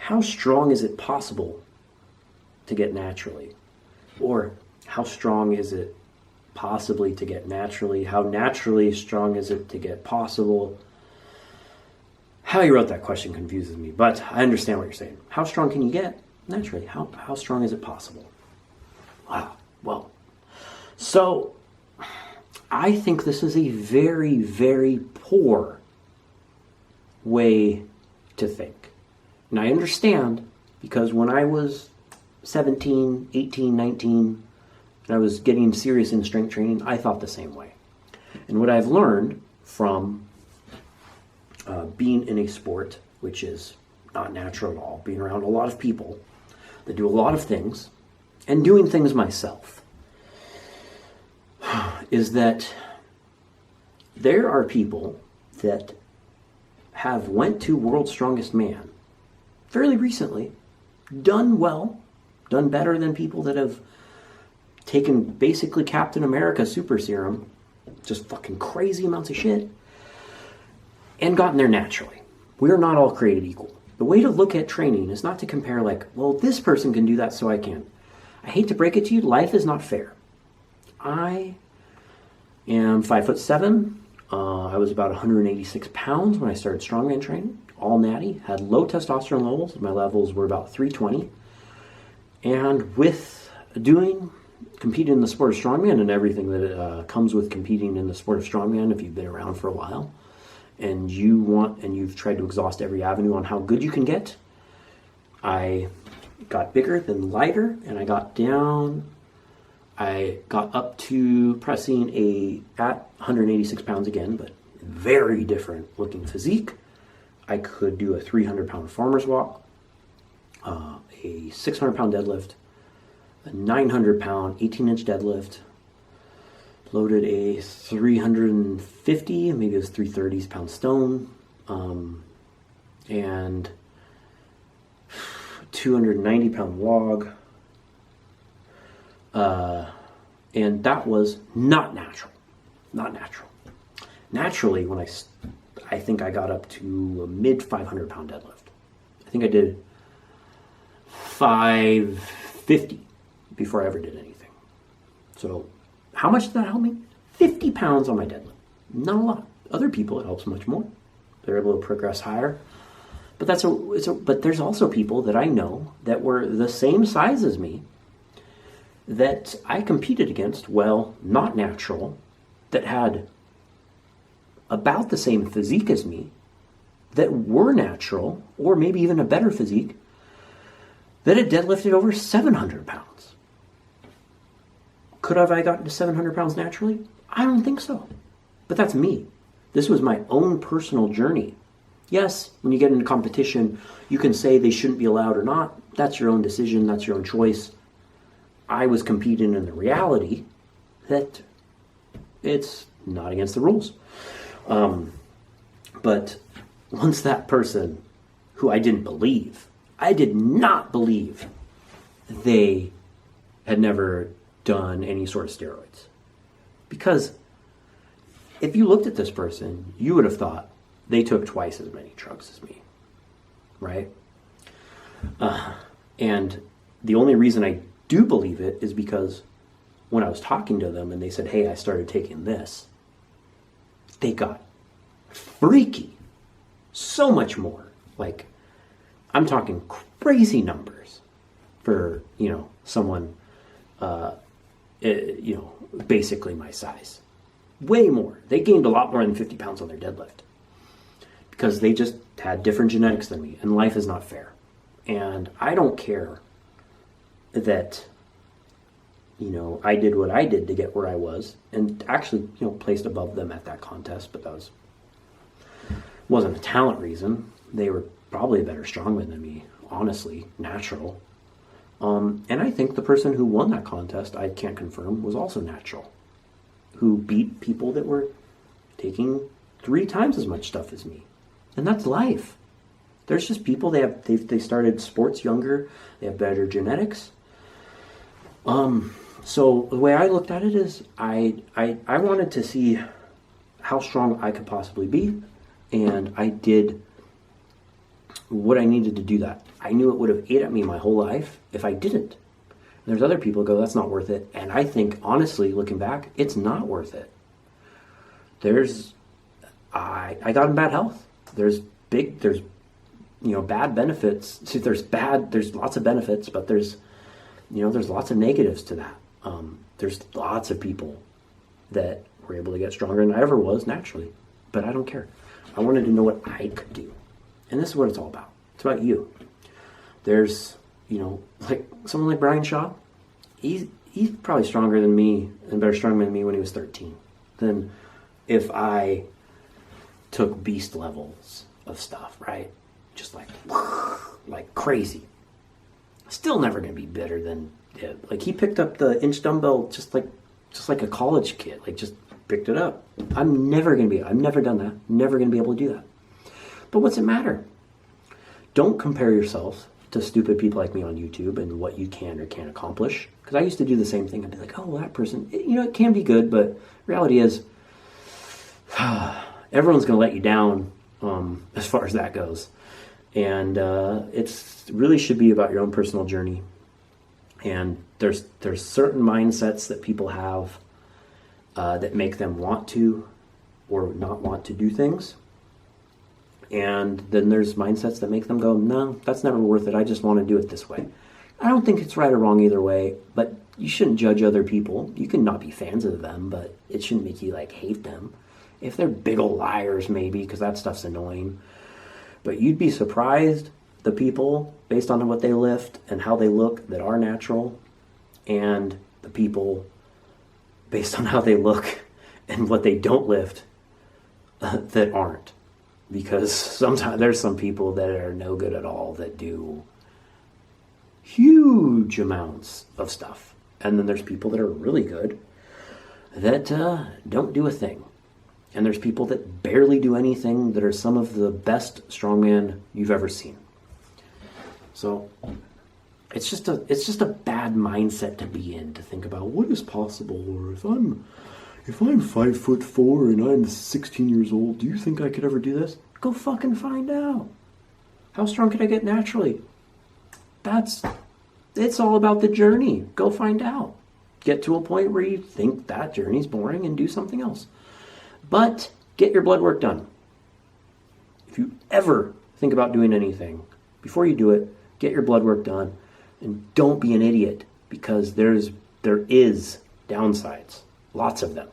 how strong is it possible to get naturally? Or how strong is it possibly to get naturally? How naturally strong is it to get possible? How you wrote that question confuses me, but I understand what you're saying. How strong can you get naturally? How strong is it possible? Wow. Well, so I think this is a very, very poor way to think. And I understand, because when I was 17, 18, 19, and I was getting serious in strength training, I thought the same way. And what I've learned from being in a sport which is not natural at all, being around a lot of people that do a lot of things, and doing things myself, is that there are people that have went to World's Strongest Man fairly recently, done well, done better than people that have taken basically Captain America super serum, just fucking crazy amounts of shit, and gotten there naturally. We're not all created equal. The way to look at training is not to compare like, well, this person can do that, so I can. I hate to break it to you, life is not fair. I am 5'7". I was about 186 pounds when I started strongman training, all natty, had low testosterone levels. My levels were about 320. And with competing in the sport of strongman and everything that comes with competing in the sport of strongman, if you've been around for a while, and you've tried to exhaust every avenue on how good you can get, I got bigger, then lighter, and I got up to pressing at 186 pounds again, but very different looking physique. I could do a 300-pound farmer's walk, a 600-pound deadlift, a 900-pound 18-inch deadlift, loaded a 350, maybe it was 330 pound stone, and 290-pound log. And that was not natural. Not natural. Naturally, when I think I got up to a mid 500-pound deadlift. I think I did 550 before I ever did anything. So how much did that help me? 50 pounds on my deadlift. Not a lot. Other people, it helps much more. They're able to progress higher. But but there's also people that I know that were the same size as me that I competed against, well, not natural, that had about the same physique as me, that were natural, or maybe even a better physique, that had deadlifted over 700 pounds. Could have I gotten to 700 pounds naturally? I don't think so. But that's me. This was my own personal journey. Yes, when you get into competition, you can say they shouldn't be allowed or not. That's your own decision. That's your own choice. I was competing in the reality that it's not against the rules. But once that person, who I did not believe they had never done any sort of steroids. Because if you looked at this person, you would have thought they took twice as many drugs as me, right? And the only reason I do believe it is because when I was talking to them and they said, hey, I started taking this, they got freaky. So much more. Like, I'm talking crazy numbers for, someone, basically my size. Way more. They gained a lot more than 50 pounds on their deadlift because they just had different genetics than me, and life is not fair. And I don't care that, I did what I did to get where I was, and actually, placed above them at that contest, but that wasn't a talent reason. They were probably a better strongman than me, honestly, natural. And I think the person who won that contest, I can't confirm, was also natural, who beat people that were taking 3 times as much stuff as me. And that's life. There's just people, they started sports younger, they have better genetics. So the way I looked at it is I wanted to see how strong I could possibly be, and I did what I needed to do that. I knew it would have ate at me my whole life if I didn't. And there's other people who go, that's not worth it. And I think, honestly, looking back, it's not worth it. I got in bad health. There's bad benefits. See, there's lots of benefits, but there's lots of negatives to that. There's lots of people that were able to get stronger than I ever was naturally, but I don't care. I wanted to know what I could do. And this is what it's all about. It's about you. There's, like someone like Brian Shaw, he's probably stronger than me and better strongman than me when he was 13. Then if I took beast levels of stuff, right? Just like crazy. Still never going to be better than him. Like he picked up the inch dumbbell just like a college kid, like just picked it up. I've never done that. Never going to be able to do that. But what's it matter? Don't compare yourself to stupid people like me on YouTube and what you can or can't accomplish. Because I used to do the same thing. I'd be like, oh, well, that person, it can be good, but reality is everyone's going to let you down as far as that goes. And it's really should be about your own personal journey. And there's certain mindsets that people have that make them want to or not want to do things. And then there's mindsets that make them go, no, that's never worth it. I just want to do it this way. I don't think it's right or wrong either way, but you shouldn't judge other people. You can not be fans of them, but it shouldn't make you hate them. If they're big old liars, maybe, because that stuff's annoying. But you'd be surprised the people, based on what they lift and how they look, that are natural, and the people, based on how they look and what they don't lift, that aren't. Because sometimes there's some people that are no good at all that do huge amounts of stuff. And then there's people that are really good that don't do a thing. And there's people that barely do anything that are some of the best strongman you've ever seen. So it's just a bad mindset to be in, to think about what is possible, or if I'm 5'4" and I'm 16 years old, do you think I could ever do this? Go fucking find out. How strong can I get naturally? It's all about the journey. Go find out. Get to a point where you think that journey's boring and do something else. But get your blood work done. If you ever think about doing anything, before you do it, get your blood work done. And don't be an idiot, because there is downsides. Lots of them.